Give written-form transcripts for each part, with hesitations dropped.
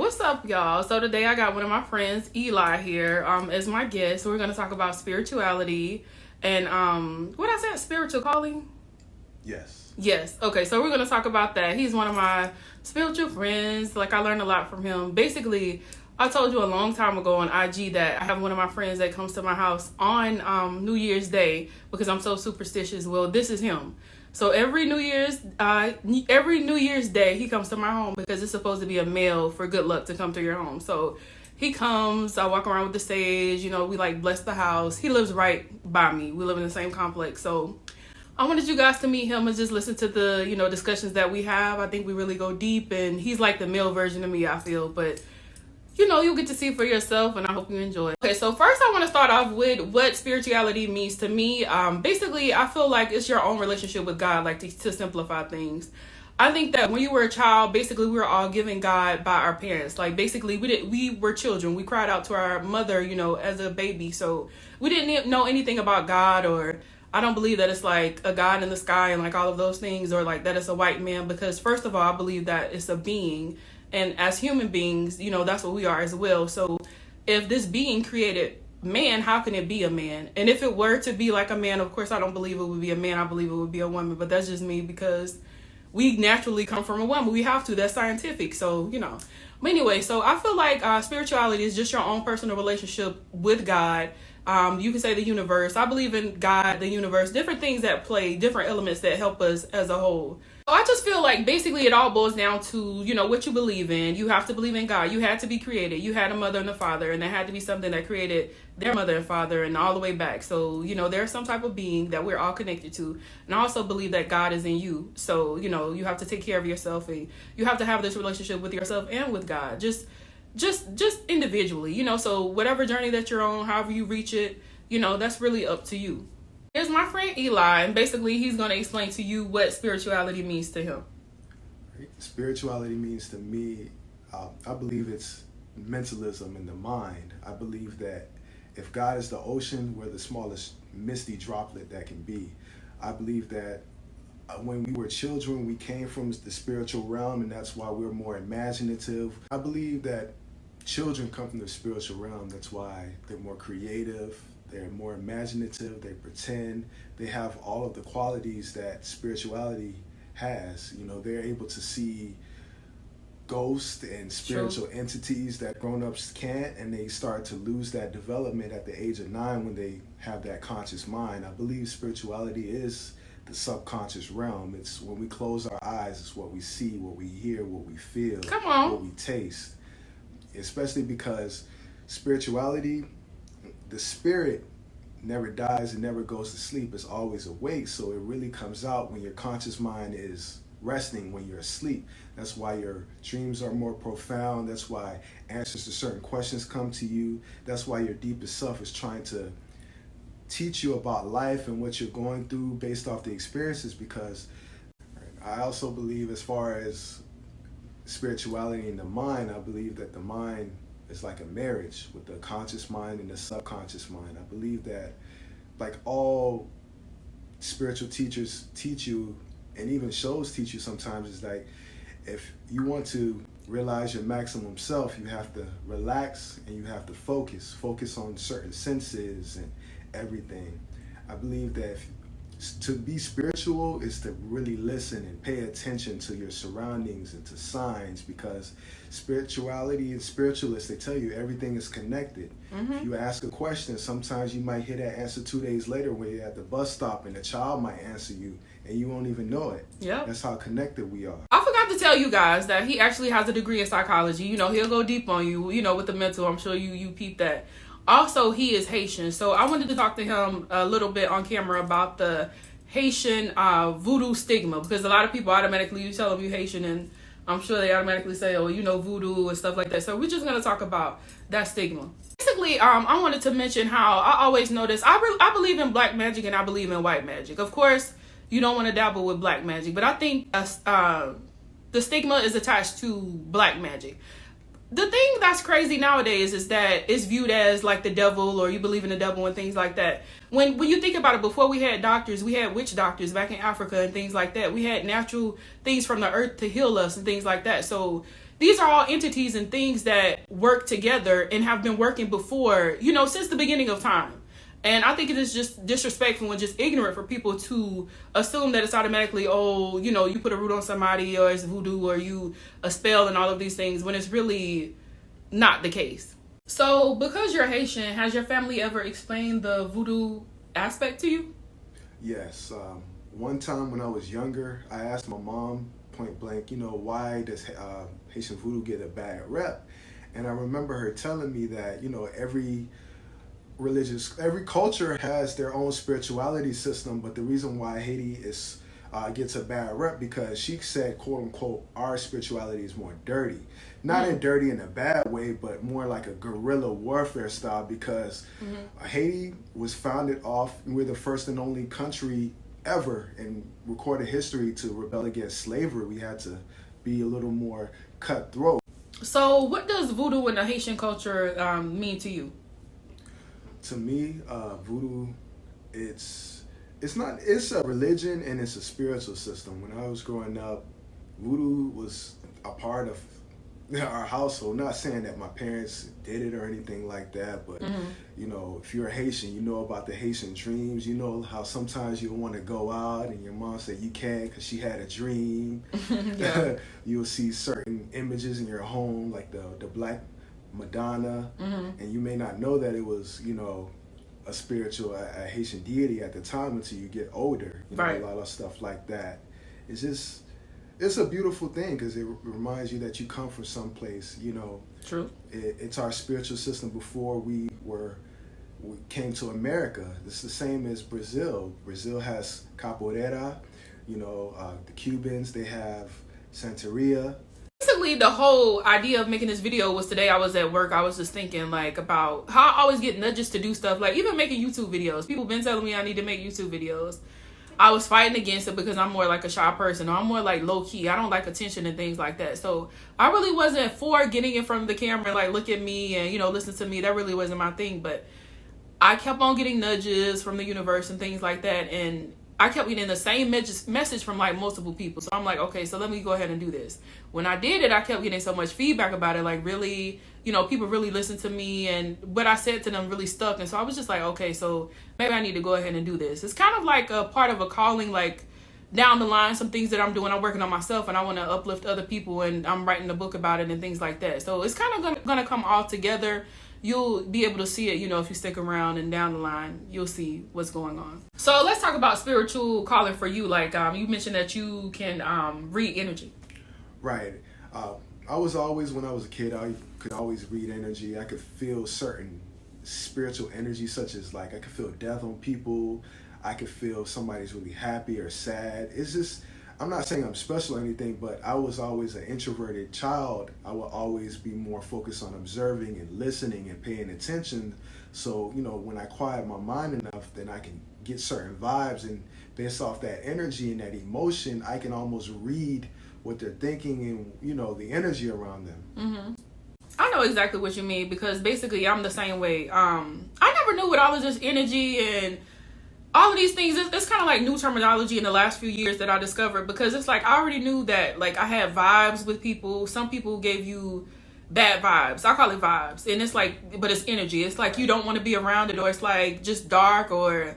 What's up, y'all? So today I got one of my friends, Eli, here as my guest. So we're going to talk about spirituality and what I said, spiritual calling? Yes. Okay, so we're going to talk about that. He's one of my spiritual friends. Like, I learned a lot from him. Basically, I told you a long time ago on IG that I have one of my friends that comes to my house on New Year's Day because I'm so superstitious. Well, this is him. So every New Year's Day, he comes to my home because it's supposed to be a mail for good luck to come to your home. So he comes, I walk around with the sage, we like bless the house. He lives right by me. We live in the same complex. So I wanted you guys to meet him and just listen to the, discussions that we have. I think we really go deep, and he's like the male version of me, I feel. But, you'll get to see for yourself, and I hope you enjoy. Okay, so first I want to start off with what spirituality means to me. Basically, I feel like it's your own relationship with God, like to simplify things. I think that when you were a child, basically we were all given God by our parents. Like, basically we were children. We cried out to our mother, as a baby. So we didn't know anything about God, or I don't believe that it's like a God in the sky and like all of those things, or like that it's a white man, because first of all, I believe that it's a being. And as human beings, that's what we are as well. So if this being created man, how can it be a man? And if it were to be like a man, of course, I don't believe it would be a man. I believe it would be a woman. But that's just me, because we naturally come from a woman. We have to. That's scientific. So, But anyway, so I feel like spirituality is just your own personal relationship with God. You can say the universe. I believe in God, the universe, different things that play, different elements that help us as a whole. So I just feel like basically it all boils down to, what you believe in. You have to believe in God. You had to be created. You had a mother and a father, and there had to be something that created their mother and father and all the way back. So, there's some type of being that we're all connected to. And I also believe that God is in you. So, you have to take care of yourself, and you have to have this relationship with yourself and with God. Just individually, so whatever journey that you're on, however you reach it, that's really up to you. Here's my friend Eli, and basically he's going to explain to you what spirituality means to him. Spirituality means to me, I believe it's mentalism in the mind. I believe that if God is the ocean, we're the smallest misty droplet that can be. I believe that when we were children, we came from the spiritual realm, and that's why we're more imaginative. I believe that children come from the spiritual realm. That's why they're more creative, they're more imaginative, they pretend, they have all of the qualities that spirituality has. They're able to see ghosts and spiritual entities that grown-ups can't, and they start to lose that development at the age of 9 when they have that conscious mind. I believe spirituality is the subconscious realm. It's when we close our eyes, it's what we see, what we hear, what we feel, what we taste. Especially because spirituality, the spirit never dies and never goes to sleep. It's always awake. So it really comes out when your conscious mind is resting, when you're asleep. That's why your dreams are more profound. That's why answers to certain questions come to you. That's why your deepest self is trying to teach you about life and what you're going through based off the experiences. Because I also believe, as far as spirituality in the mind, I believe that the mind is like a marriage with the conscious mind and the subconscious mind. I believe that, like all spiritual teachers teach you, and even shows teach you sometimes, is like, if you want to realize your maximum self, you have to relax and you have to focus on certain senses and everything. I believe that to be spiritual is to really listen and pay attention to your surroundings and to signs, because spirituality and spiritualists, they tell you everything is connected. If you ask a question, sometimes you might hear that answer 2 days later when you're at the bus stop, and the child might answer you and you won't even know it. Yeah, that's how connected we are. I forgot to tell you guys that he actually has a degree in psychology. He'll go deep on you, with the mental. I'm sure you peep that. Also, he is Haitian, so I wanted to talk to him a little bit on camera about the Haitian voodoo stigma, because a lot of people automatically, you tell them you're Haitian, and I'm sure they automatically say, oh, voodoo and stuff like that. So we're just going to talk about that stigma. Basically, I wanted to mention how I always notice, I believe in black magic and I believe in white magic. Of course, you don't want to dabble with black magic, but I think the stigma is attached to black magic. The thing that's crazy nowadays is that it's viewed as like the devil, or you believe in the devil and things like that. When you think about it, before we had doctors, we had witch doctors back in Africa and things like that. We had natural things from the earth to heal us and things like that. So these are all entities and things that work together and have been working before, since the beginning of time. And I think it is just disrespectful and just ignorant for people to assume that it's automatically, you put a root on somebody, or it's voodoo, or you a spell and all of these things, when it's really not the case. So because you're Haitian, has your family ever explained the voodoo aspect to you? Yes. One time when I was younger, I asked my mom point blank, why does Haitian voodoo get a bad rep? And I remember her telling me that, every culture has their own spirituality system, but the reason why Haiti gets a bad rep, because she said, quote unquote, our spirituality is more dirty. Not in dirty in a bad way, but more like a guerrilla warfare style, because Haiti was founded off, we're the first and only country ever in recorded history to rebel against slavery. We had to be a little more cutthroat. So what does voodoo in the Haitian culture mean to you? To me, voodoo, it's a religion and it's a spiritual system. When I was growing up, voodoo was a part of our household. Not saying that my parents did it or anything like that, but if you're a Haitian, you know about the Haitian dreams. You know how sometimes you want to go out and your mom said you can't because she had a dream. You'll see certain images in your home, like the Black Madonna, and you may not know that it was, a spiritual, a Haitian deity at the time until you get older. Right. A lot of stuff like that. It's a beautiful thing because it reminds you that you come from someplace, True. It's our spiritual system before we came to America. It's the same as Brazil. Brazil has capoeira, the Cubans, they have Santeria. Basically, the whole idea of making this video was today I was at work. I was just thinking about how I always get nudges to do stuff, like even making YouTube videos. People been telling me I need to make YouTube videos. I was fighting against it because I'm more like a shy person, or I'm more like low key. I don't like attention and things like that. So I really wasn't for getting in front of the camera and look at me and listen to me. That really wasn't my thing. But I kept on getting nudges from the universe and things like that, and I kept getting the same message from multiple people. So I'm like, okay, so let me go ahead and do this. When I did it, I kept getting so much feedback about it. Really, people really listened to me, and what I said to them really stuck. And so I was just like, okay, so maybe I need to go ahead and do this. It's kind of like a part of a calling, down the line, some things that I'm doing, I'm working on myself, and I want to uplift other people, and I'm writing a book about it and things like that. So it's kind of going to come all together. You'll be able to see it, if you stick around, and down the line, you'll see what's going on. So let's talk about spiritual calling for you. You mentioned that you can read energy. Right. I was always, when I was a kid, I could always read energy. I could feel certain spiritual energy, such as I could feel death on people. I could feel somebody's really happy or sad. It's just, I'm not saying I'm special or anything, but I was always an introverted child. I would always be more focused on observing and listening and paying attention. So, when I quiet my mind enough, then I can get certain vibes, and based off that energy and that emotion, I can almost read what they're thinking and, the energy around them. I know exactly what you mean, because basically I'm the same way. I never knew what all of this energy and all of these things, it's kind of like new terminology in the last few years that I discovered, because it's I already knew that I had vibes with people. Some people gave you bad vibes. I call it vibes. And it's but it's energy. It's you don't want to be around it, or it's just dark, or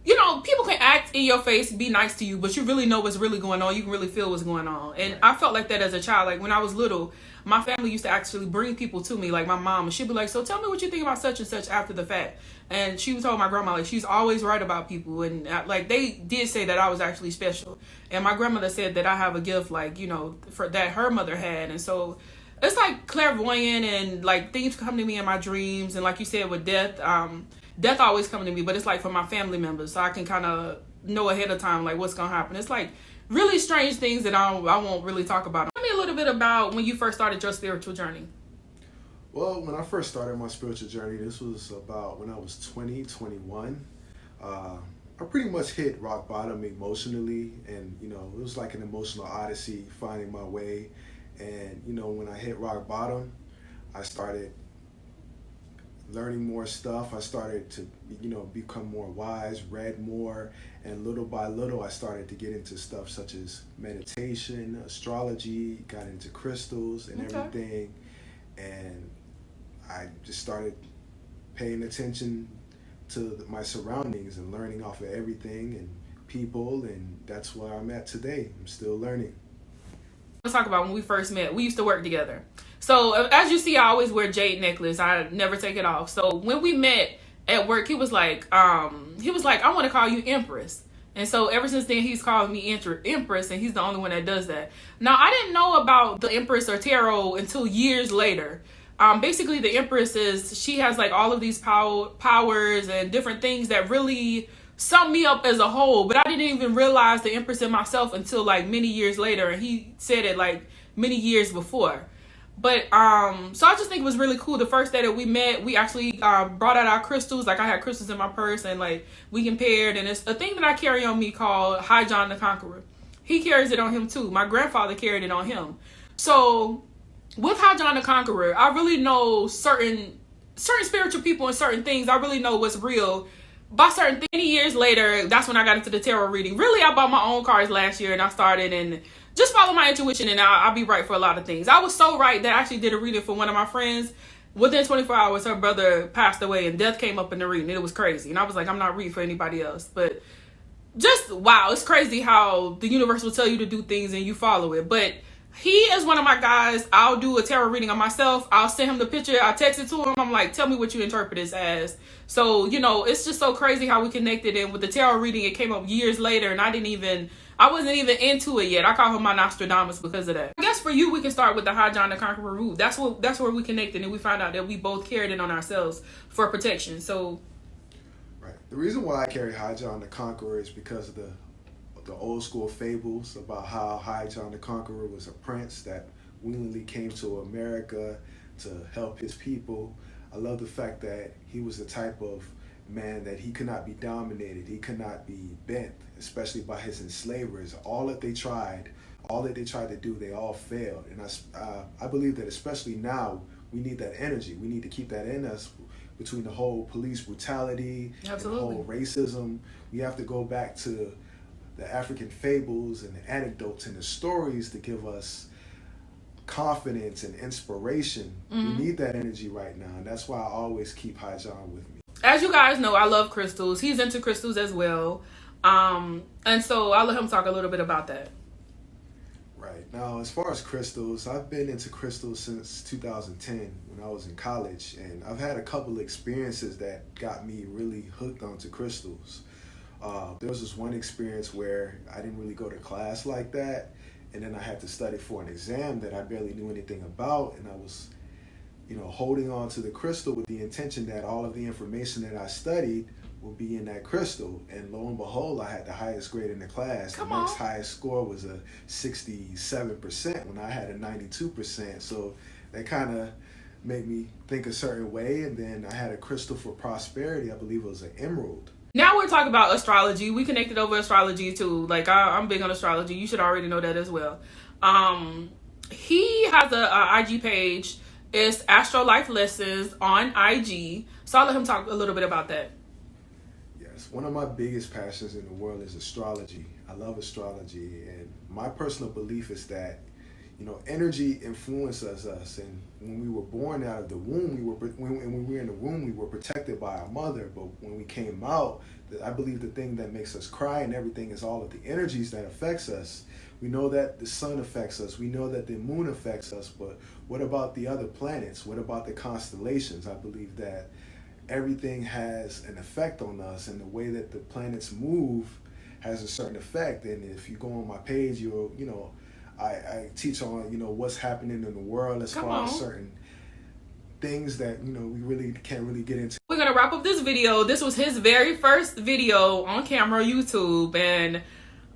people can act in your face, be nice to you, but you really know what's really going on. You can really feel what's going on. And I felt like that as a child. When I was little, my family used to actually bring people to me, like my mom, and she'd be like, so tell me what you think about such and such after the fact. And she told my grandma, she's always right about people. And they did say that I was actually special. And my grandmother said that I have a gift, for that her mother had. And so it's clairvoyant, and things come to me in my dreams. And like you said, with death, death always comes to me, but it's for my family members, so I can kind of know ahead of time what's gonna happen. It's really strange things that I won't really talk about. Tell me a little bit about when you first started your spiritual journey. Well, when I first started my spiritual journey, this was about when I was 21. I pretty much hit rock bottom emotionally, and it was like an emotional odyssey, finding my way. And when I hit rock bottom, I started learning more stuff. I started to, become more wise, read more, and little by little I started to get into stuff such as meditation, astrology, got into crystals and everything. And I just started paying attention to my surroundings and learning off of everything and people, and that's where I'm at today. I'm still learning. Let's talk about when we first met. We used to work together. So as you see, I always wear jade necklace. I never take it off. So when we met at work, he was like, I want to call you Empress. And so ever since then, he's called me Empress, and he's the only one that does that. Now, I didn't know about the Empress or tarot until years later. Basically, the Empress she has like all of these powers and different things that really sum me up as a whole. But I didn't even realize the Empress in myself until like many years later. And he said it like many years before. But so I just think it was really cool. The first day that we met, we actually brought out our crystals. Like I had crystals in my purse, and like we compared. And it's a thing that I carry on me called High John the Conqueror. He carries it on him too. My grandfather carried it on him. So with High John the Conqueror, I really know certain spiritual people and certain things. I really know what's real. By certain 30 years later, that's when I got into the tarot reading. Really, I bought my own cards last year, and I started and just follow my intuition, and I'll be right for a lot of things. I was so right that I actually did a reading for one of my friends. Within 24 hours, her brother passed away, and death came up in the reading. It was crazy. And I was like, I'm not reading for anybody else. But just, wow, it's crazy how the universe will tell you to do things and you follow it. But he is one of my guys. I'll do a tarot reading on myself. I'll send him the picture. I'll text it to him. I'm like, tell me what you interpret this as. So, it's just so crazy how we connected. And with the tarot reading, it came up years later, and I wasn't even into it yet. I call him my Nostradamus because of that. I guess for you, we can start with the High John the Conqueror root. That's where we connected, and we found out that we both carried it on ourselves for protection. So, right. The reason why I carry High John the Conqueror is because of the old school fables about how High John the Conqueror was a prince that willingly came to America to help his people. I love the fact that he was the type of man that he could not be dominated, he could not be bent, especially by his enslavers. All that they tried to do, they all failed. And I believe that especially now, we need that energy. We need to keep that in us between the whole police brutality, and the whole racism. We have to go back to the African fables and the anecdotes and the stories to give us confidence and inspiration. We need that energy right now, and that's why I always keep High John with me. As you guys know, I love crystals. He's into crystals as well. And so I'll let him talk a little bit about that. Right. Now, as far as crystals, I've been into crystals since 2010 when I was in college, and I've had a couple of experiences that got me really hooked onto crystals. There was this one experience where I didn't really go to class like that, and then I had to study for an exam that I barely knew anything about, and I was holding on to the crystal with the intention that all of the information that I studied would be in that crystal. And lo and behold, I had the highest grade in the class. The next highest score was a 67% when I had a 92%. So that kind of made me think a certain way. And then I had a crystal for prosperity. I believe it was an emerald. Now we're talking about astrology. We connected over astrology too. Like I'm big on astrology. You should already know that as well. He has a IG page. It's Astro Life Lessons on IG. So I'll let him talk a little bit about that. Yes, one of my biggest passions in the world is astrology. I love astrology, and my personal belief is that energy influences us. And when we were born out of the womb, when we were in the womb, we were protected by our mother. But when we came out, I believe the thing that makes us cry and everything is all of the energies that affects us. We know that the sun affects us. We know that the moon affects us. But what about the other planets? What about the constellations? I believe that everything has an effect on us, and the way that the planets move has a certain effect. And if you go on my page, I teach on what's happening in the world as far as certain things that we really can't really get into. We're gonna wrap up this video. This was his very first video on camera, YouTube, and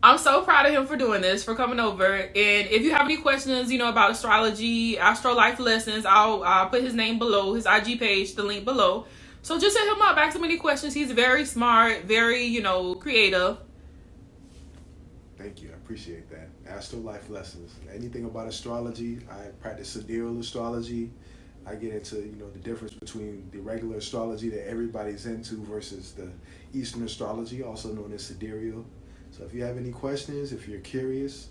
I'm so proud of him for doing this, for coming over. And if you have any questions, about astrology, Astro Life Lessons, I'll put his name below, his IG page, the link below. So just hit him up, ask him any questions. He's very smart, very, creative. Thank you. I appreciate that. Astro Life Lessons. Anything about astrology, I practice sidereal astrology, I get into, the difference between the regular astrology that everybody's into versus the Eastern astrology, also known as sidereal. So if you have any questions, if you're curious,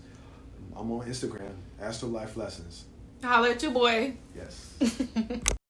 I'm on Instagram, Astro Life Lessons. Holler at your boy. Yes.